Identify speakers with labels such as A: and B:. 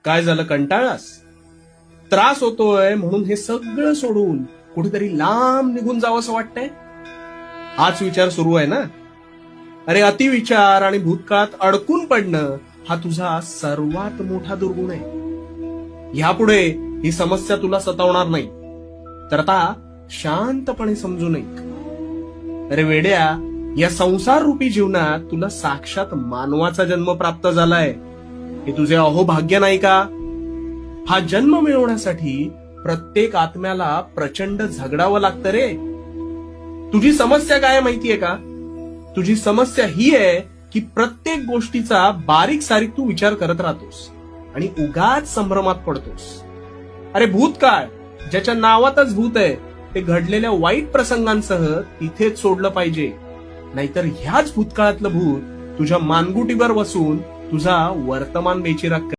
A: काय झालं, कंटाळास? त्रास होतोय म्हणून हे सगळं सोडून कुठेतरी लांब निघून जावंसं वाटतंय? हाच विचार सुरू आहे ना? अरे, अतिविचार आणि भूतकाळात अडकून पडणं हा तुझा सर्वात मोठा दुर्गुण आहे. यापुढे ही समस्या तुला सतावणार नाही, तर आता शांतपणे समजू नये. अरे वेड्या, या संसार रूपी जीवनात तुला साक्षात मानवाचा जन्म प्राप्त झालाय. हे तुझे अहोभाग्य नाही का? हा जन्म मिळवण्यासाठी प्रत्येक आत्म्याला प्रचंड झगडावं लागतं रे. तुझी समस्या काय माहितीये का? तुझी समस्या ही आहे की प्रत्येक गोष्टीचा बारीक सारीक तू विचार करत राहतोस आणि उगाच संभ्रमात पडतोस. अरे भूतकाळ ज्याच्या नावातच भूत आहे, ते घडलेल्या वाईट प्रसंगांसह तिथेच सोडलं पाहिजे. नाहीतर ह्याच भूतकाळातलं भूत तुझ्या मानगुटीवर बसून तुझा वर्तमान बेचिराग